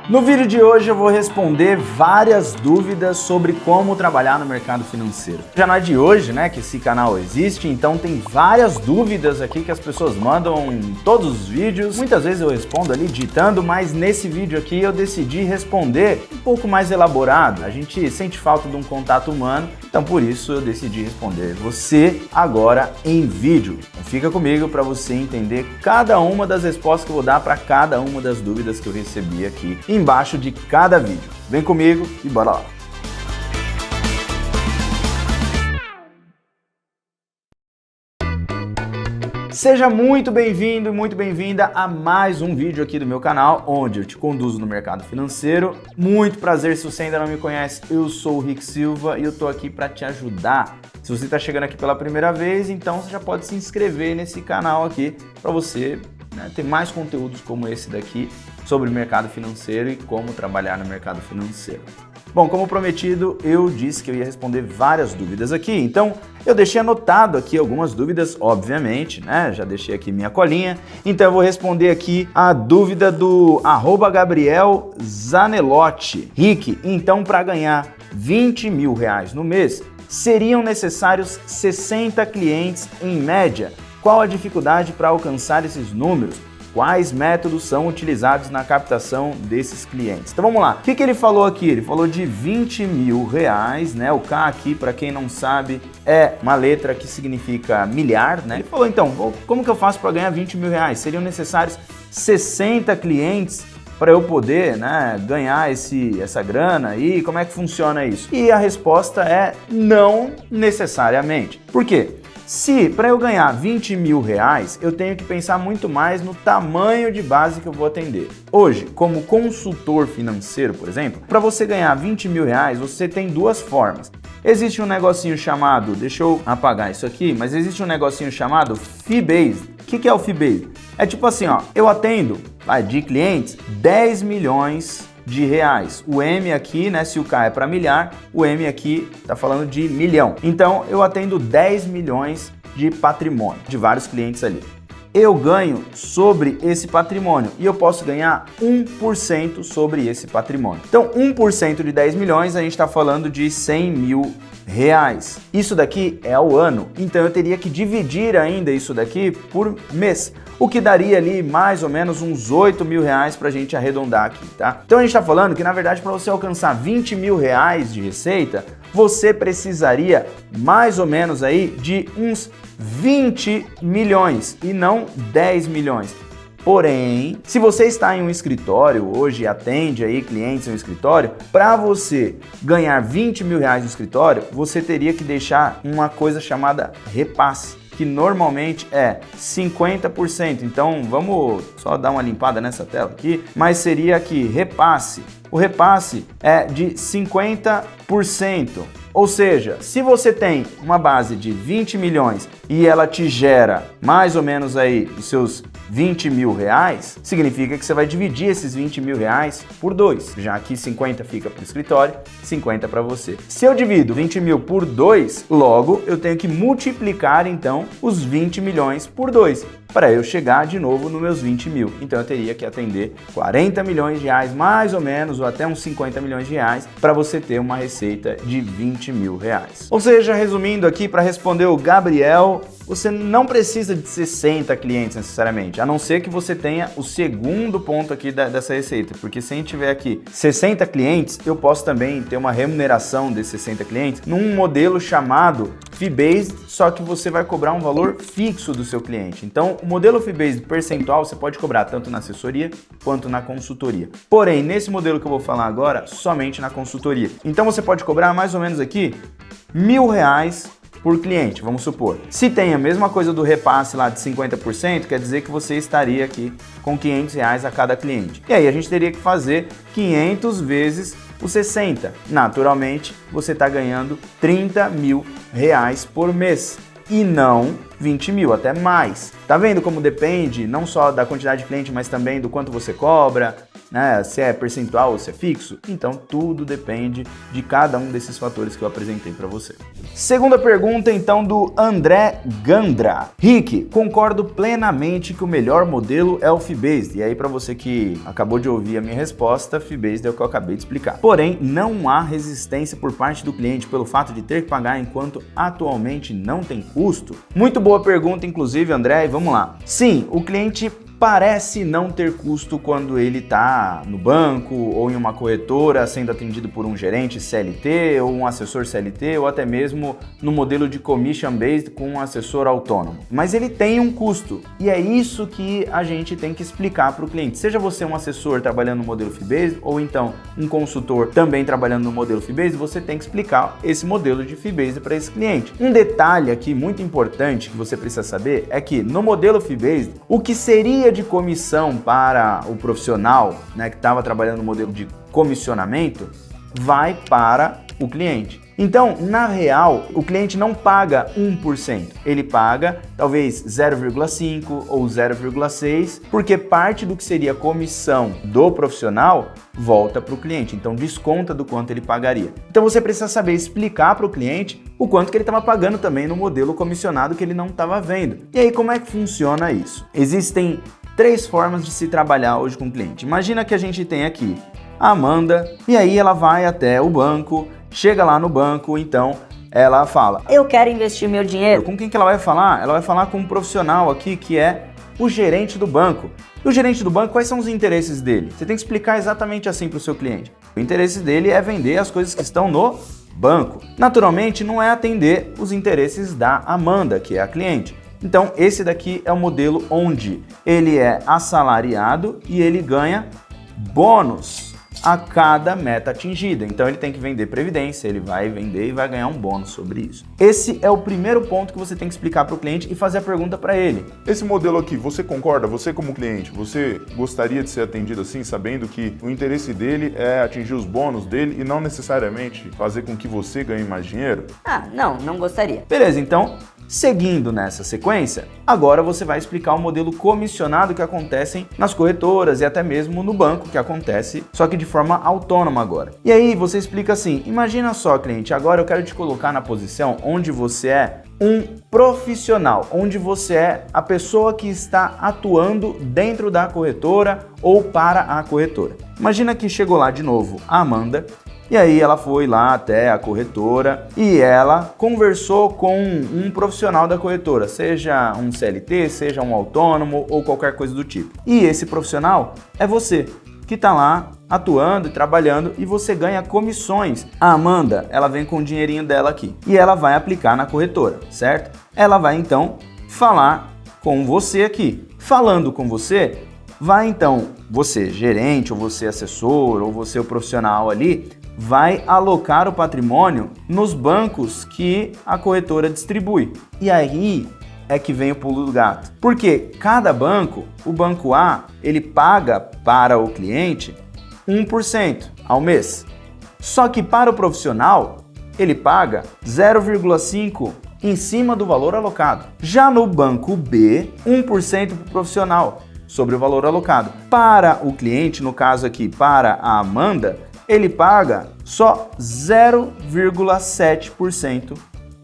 No vídeo de hoje eu vou responder várias dúvidas sobre como trabalhar no mercado financeiro. Já não é de hoje, né, que esse canal existe, então tem várias dúvidas aqui que as pessoas mandam em todos os vídeos. Muitas vezes eu respondo ali digitando, mas nesse vídeo aqui eu decidi responder um pouco mais elaborado. A gente sente falta de um contato humano, então por isso eu decidi responder você agora em vídeo. Então fica comigo para você entender cada uma das respostas que eu vou dar para cada uma das dúvidas que eu recebi aqui embaixo de cada vídeo. Vem comigo e bora lá! Seja muito bem-vindo e muito bem-vinda a mais um vídeo aqui do meu canal, onde eu te conduzo no mercado financeiro. Muito prazer, se você ainda não me conhece, eu sou o Rick Silva e eu tô aqui para te ajudar. Se você está chegando aqui pela primeira vez, então você já pode se inscrever nesse canal aqui para você ter mais conteúdos como esse daqui sobre o mercado financeiro e como trabalhar no mercado financeiro. Bom, como prometido, eu disse que eu ia responder várias dúvidas aqui, então eu deixei anotado aqui algumas dúvidas, obviamente, né? Já deixei aqui minha colinha, então eu vou responder aqui a dúvida do @Gabriel Zanelotti. Rick, então para ganhar R$20 mil no mês, seriam necessários 60 clientes em média? Qual a dificuldade para alcançar esses números? Quais métodos são utilizados na captação desses clientes? Então vamos lá. O que ele falou aqui? Ele falou de R$20 mil, né? O K aqui, para quem não sabe, é uma letra que significa milhar, né? Ele falou, então, como que eu faço para ganhar R$20 mil? Seriam necessários 60 clientes para eu poder, né, ganhar essa grana e como é que funciona isso? E a resposta é não necessariamente. Por quê? Se para eu ganhar R$20 mil, eu tenho que pensar muito mais no tamanho de base que eu vou atender. Hoje, como consultor financeiro, por exemplo, para você ganhar R$20 mil, você tem duas formas. Existe um negocinho chamado, deixa eu apagar isso aqui, mas existe um negocinho chamado fee-based. O que é o fee-based? É tipo assim, ó, eu atendo de clientes 10 milhões de reais. O M aqui, né, se o K é para milhar, o M aqui tá falando de milhão. Então, eu atendo 10 milhões de patrimônio, de vários clientes ali. Eu ganho sobre esse patrimônio e eu posso ganhar 1% sobre esse patrimônio. Então, 1% de 10 milhões, a gente está falando de R$100 mil. Isso daqui é ao ano, então eu teria que dividir ainda isso daqui por mês, o que daria ali mais ou menos uns R$8 mil para a gente arredondar aqui, tá? Então a gente está falando que na verdade para você alcançar R$20 mil de receita, você precisaria mais ou menos aí de uns 20 milhões e não 10 milhões. Porém, se você está em um escritório hoje e atende aí clientes em um escritório, para você ganhar R$20 mil no escritório, você teria que deixar uma coisa chamada repasse, que normalmente é 50%. Então, vamos só dar uma limpada nessa tela aqui, mas seria aqui repasse. O repasse é de 50%. Ou seja, se você tem uma base de 20 milhões e ela te gera mais ou menos aí os seus R$20 mil, significa que você vai dividir esses R$20 mil por 2, já que 50 fica para o escritório, 50 para você. Se eu divido 20 mil por 2, logo eu tenho que multiplicar então os 20 milhões por 2, para eu chegar de novo nos meus 20 mil. Então eu teria que atender 40 milhões de reais, mais ou menos, ou até uns 50 milhões de reais, para você ter uma receita de R$20 mil. Ou seja, resumindo aqui, para responder o Gabriel, você não precisa de 60 clientes necessariamente, a não ser que você tenha o segundo ponto aqui dessa receita, porque se a gente tiver aqui 60 clientes, eu posso também ter uma remuneração desses 60 clientes num modelo chamado fee-based, só que você vai cobrar um valor fixo do seu cliente. Então, o modelo fee-based percentual você pode cobrar tanto na assessoria quanto na consultoria. Porém, nesse modelo que eu vou falar agora, somente na consultoria. Então, você pode cobrar mais ou menos aqui R$1.000 por cliente, vamos supor. Se tem a mesma coisa do repasse lá de 50%, quer dizer que você estaria aqui com R$500 a cada cliente. E aí a gente teria que fazer 500 vezes os 60. Naturalmente, você está ganhando R$30 mil por mês e não 20 mil, até mais. Tá vendo como depende não só da quantidade de cliente, mas também do quanto você cobra, né? Se é percentual ou se é fixo. Então tudo depende de cada um desses fatores que eu apresentei para você. Segunda pergunta então do André Gandra. Rick, concordo plenamente que o melhor modelo é o fee-based. E aí para você que acabou de ouvir a minha resposta, fee-based é o que eu acabei de explicar. Porém, não há resistência por parte do cliente pelo fato de ter que pagar enquanto atualmente não tem custo? Muito boa pergunta, inclusive, André, e vamos lá. Sim, o cliente parece não ter custo quando ele está no banco ou em uma corretora sendo atendido por um gerente CLT ou um assessor CLT ou até mesmo no modelo de commission based com um assessor autônomo. Mas ele tem um custo e é isso que a gente tem que explicar para o cliente. Seja você um assessor trabalhando no modelo fee-based ou então um consultor também trabalhando no modelo fee-based, você tem que explicar esse modelo de fee-based para esse cliente. Um detalhe aqui muito importante que você precisa saber é que no modelo fee-based, o que seria de comissão para o profissional, né, que estava trabalhando no modelo de comissionamento, vai para o cliente. Então, na real, o cliente não paga 1%, ele paga talvez 0,5 ou 0,6, porque parte do que seria comissão do profissional volta para o cliente, então desconta do quanto ele pagaria. Então você precisa saber explicar para o cliente o quanto que ele estava pagando também no modelo comissionado que ele não estava vendo. E aí, como é que funciona isso? Existem 3 formas de se trabalhar hoje com o cliente. Imagina que a gente tem aqui a Amanda e aí ela vai até o banco, chega lá no banco, então ela fala: eu quero investir meu dinheiro. Com quem que ela vai falar? Ela vai falar com um profissional aqui que é o gerente do banco. E o gerente do banco, quais são os interesses dele? Você tem que explicar exatamente assim para o seu cliente. O interesse dele é vender as coisas que estão no banco. Naturalmente, não é atender os interesses da Amanda, que é a cliente. Então, esse daqui é o modelo onde ele é assalariado e ele ganha bônus a cada meta atingida. Então, ele tem que vender previdência, ele vai vender e vai ganhar um bônus sobre isso. Esse é o primeiro ponto que você tem que explicar para o cliente e fazer a pergunta para ele. Esse modelo aqui, você concorda? Você como cliente, você gostaria de ser atendido assim, sabendo que o interesse dele é atingir os bônus dele e não necessariamente fazer com que você ganhe mais dinheiro? Não gostaria. Beleza, então, seguindo nessa sequência, agora você vai explicar o modelo comissionado que acontecem nas corretoras e até mesmo no banco, que acontece, só que de forma autônoma agora. E aí você explica assim: imagina só, cliente, agora eu quero te colocar na posição onde você é um profissional, onde você é a pessoa que está atuando dentro da corretora ou para a corretora. Imagina que chegou lá de novo a Amanda, e aí ela foi lá até a corretora e ela conversou com um profissional da corretora, seja um CLT, seja um autônomo ou qualquer coisa do tipo. E esse profissional é você, que está lá atuando e trabalhando e você ganha comissões. A Amanda, ela vem com o dinheirinho dela aqui e ela vai aplicar na corretora, certo? Ela vai então falar com você aqui. Falando com você, vai então você, gerente, ou você, assessor, ou você, o profissional ali, vai alocar o patrimônio nos bancos que a corretora distribui. E aí é que vem o pulo do gato. Porque cada banco, o banco A, ele paga para o cliente 1% ao mês. Só que para o profissional, ele paga 0,5% em cima do valor alocado. Já no banco B, 1% para o profissional sobre o valor alocado. Para o cliente, no caso aqui, para a Amanda, ele paga só 0,7%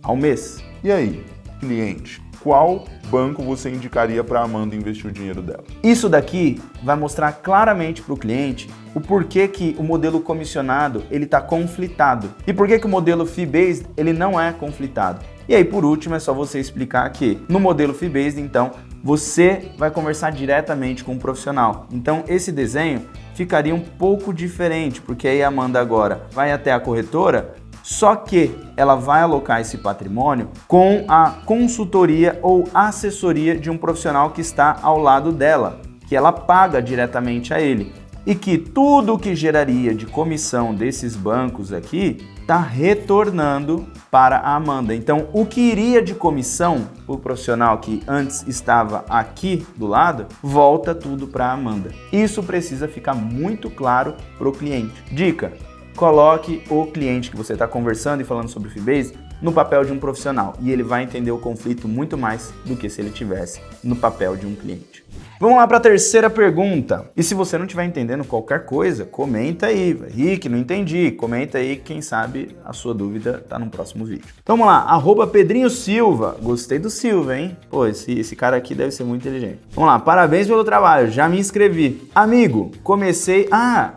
ao mês. E aí, cliente, qual banco você indicaria para a Amanda investir o dinheiro dela? Isso daqui vai mostrar claramente para o cliente o porquê que o modelo comissionado ele está conflitado e por que o modelo fee-based ele não é conflitado. E aí, por último, é só você explicar que no modelo fee-based, então, você vai conversar diretamente com o profissional. Então, esse desenho ficaria um pouco diferente, porque aí a Amanda agora vai até a corretora, só que ela vai alocar esse patrimônio com a consultoria ou assessoria de um profissional que está ao lado dela, que ela paga diretamente a ele. E que tudo que geraria de comissão desses bancos aqui está retornando para a Amanda. Então, o que iria de comissão para o profissional que antes estava aqui do lado, volta tudo para a Amanda. Isso precisa ficar muito claro para o cliente. Dica: coloque o cliente que você está conversando e falando sobre o fee-based no papel de um profissional e ele vai entender o conflito muito mais do que se ele tivesse no papel de um cliente. Vamos lá para a terceira pergunta. E se você não estiver entendendo qualquer coisa, comenta aí. Rick, não entendi. Comenta aí, quem sabe a sua dúvida tá no próximo vídeo. Então vamos lá, @Pedrinho Silva. Gostei do Silva, hein? Pô, esse cara aqui deve ser muito inteligente. Vamos lá, parabéns pelo trabalho, já me inscrevi. Amigo, comecei...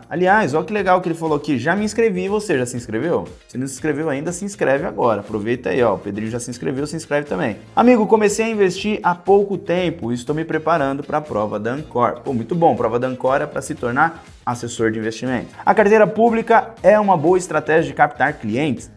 aliás, olha que legal que ele falou aqui, já me inscrevi. Você já se inscreveu? Se não se inscreveu ainda, se inscreve agora. Aproveita aí, ó, o Pedrinho já se inscreveu, se inscreve também. Amigo, comecei a investir há pouco tempo e estou me preparando para a prova da Ancor. Pô, muito bom, prova da Ancor é para se tornar assessor de investimento. A carteira pública é uma boa estratégia de captar clientes?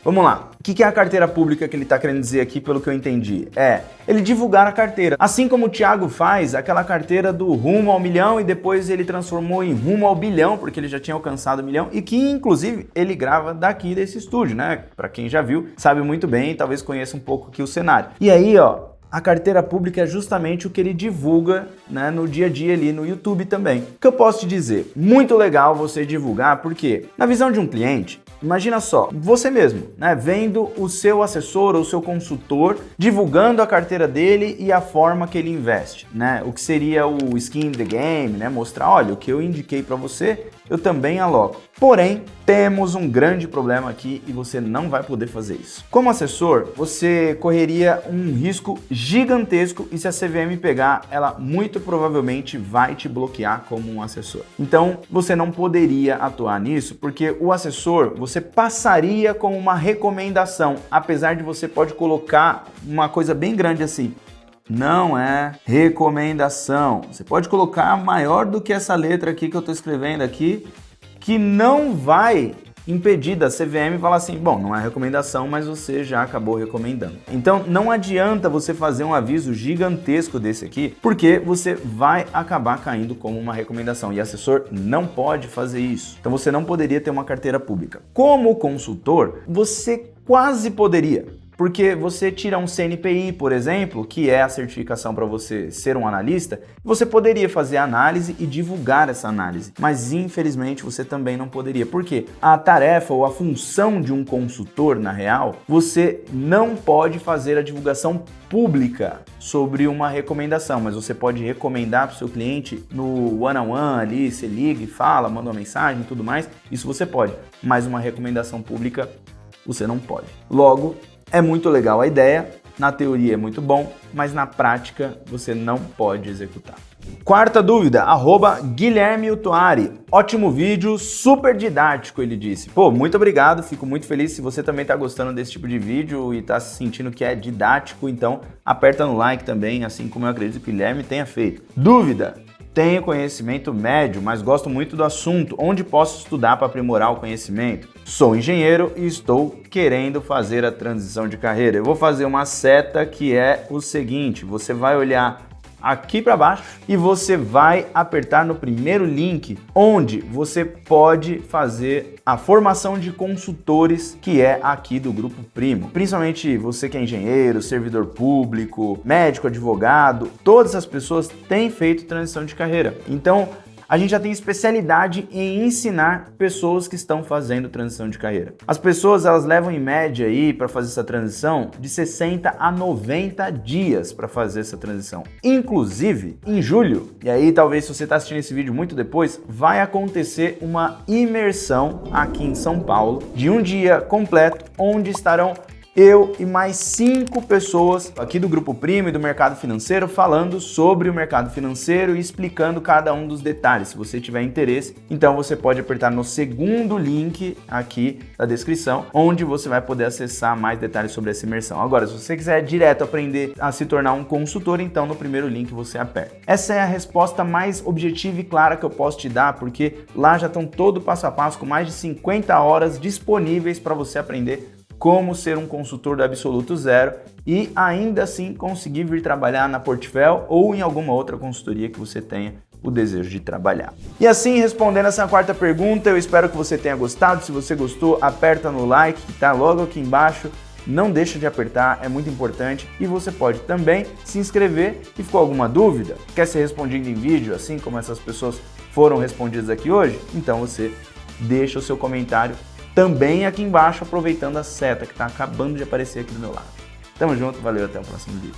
Vamos lá, o que é a carteira pública que ele está querendo dizer aqui, pelo que eu entendi? É ele divulgar a carteira, assim como o Thiago faz aquela carteira do rumo ao milhão e depois ele transformou em rumo ao bilhão, porque ele já tinha alcançado o milhão e que inclusive ele grava daqui desse estúdio, né? Para quem já viu, sabe muito bem, talvez conheça um pouco aqui o cenário. E aí, ó, a carteira pública é justamente o que ele divulga, né, no dia a dia ali no YouTube também. O que eu posso te dizer? Muito legal você divulgar, porque na visão de um cliente, imagina só, você mesmo, né, vendo o seu assessor ou o seu consultor divulgando a carteira dele e a forma que ele investe, né? O que seria o skin in the game, né? Mostrar, olha, o que eu indiquei para você, eu também aloco. Porém, temos um grande problema aqui e você não vai poder fazer isso. Como assessor, você correria um risco gigantesco e se a CVM pegar, ela muito provavelmente vai te bloquear como um assessor. Então, você não poderia atuar nisso porque o assessor, você passaria como uma recomendação, apesar de você pode colocar uma coisa bem grande assim. Não é recomendação. Você pode colocar maior do que essa letra aqui que eu estou escrevendo aqui, que não vai impedir da CVM falar assim, bom, não é recomendação, mas você já acabou recomendando. Então não adianta você fazer um aviso gigantesco desse aqui, porque você vai acabar caindo como uma recomendação e assessor não pode fazer isso. Então você não poderia ter uma carteira pública. Como consultor, você quase poderia. Porque você tira um CNPI, por exemplo, que é a certificação para você ser um analista, você poderia fazer a análise e divulgar essa análise, mas infelizmente você também não poderia. Por quê? A tarefa ou a função de um consultor, na real, você não pode fazer a divulgação pública sobre uma recomendação, mas você pode recomendar para o seu cliente no one-on-one ali, você liga e fala, manda uma mensagem e tudo mais, isso você pode, mas uma recomendação pública você não pode. Logo, é muito legal a ideia, na teoria é muito bom, mas na prática você não pode executar. Quarta dúvida, @Guilherme Utuari. Ótimo vídeo, super didático, ele disse. Pô, muito obrigado, fico muito feliz. Se você também está gostando desse tipo de vídeo e está se sentindo que é didático, então aperta no like também, assim como eu acredito que o Guilherme tenha feito. Dúvida. Tenho conhecimento médio, mas gosto muito do assunto. Onde posso estudar para aprimorar o conhecimento? Sou engenheiro e estou querendo fazer a transição de carreira. Eu vou fazer uma seta que é o seguinte, você vai olhar aqui para baixo e você vai apertar no primeiro link onde você pode fazer a formação de consultores que é aqui do Grupo Primo. Principalmente você que é engenheiro, servidor público, médico, advogado, todas as pessoas têm feito transição de carreira. Então, a gente já tem especialidade em ensinar pessoas que estão fazendo transição de carreira. As pessoas, elas levam em média aí para fazer essa transição de 60 a 90 dias para fazer essa transição. Inclusive, em julho, e aí talvez se você está assistindo esse vídeo muito depois, vai acontecer uma imersão aqui em São Paulo de um dia completo, onde estarão eu e mais 5 pessoas aqui do Grupo Primo e do mercado financeiro falando sobre o mercado financeiro e explicando cada um dos detalhes. Se você tiver interesse, então você pode apertar no segundo link aqui da descrição, onde você vai poder acessar mais detalhes sobre essa imersão. Agora, se você quiser direto aprender a se tornar um consultor, então no primeiro link você aperta. Essa é a resposta mais objetiva e clara que eu posso te dar, porque lá já estão todo passo a passo com mais de 50 horas disponíveis para você aprender como ser um consultor do absoluto zero e ainda assim conseguir vir trabalhar na Portfel ou em alguma outra consultoria que você tenha o desejo de trabalhar. E assim, respondendo essa quarta pergunta, eu espero que você tenha gostado. Se você gostou, aperta no like que tá logo aqui embaixo. Não deixa de apertar, é muito importante. E você pode também se inscrever. E ficou alguma dúvida? Quer ser respondido em vídeo, assim como essas pessoas foram respondidas aqui hoje? Então você deixa o seu comentário também aqui embaixo, aproveitando a seta que está acabando de aparecer aqui do meu lado. Tamo junto, valeu, até o próximo vídeo.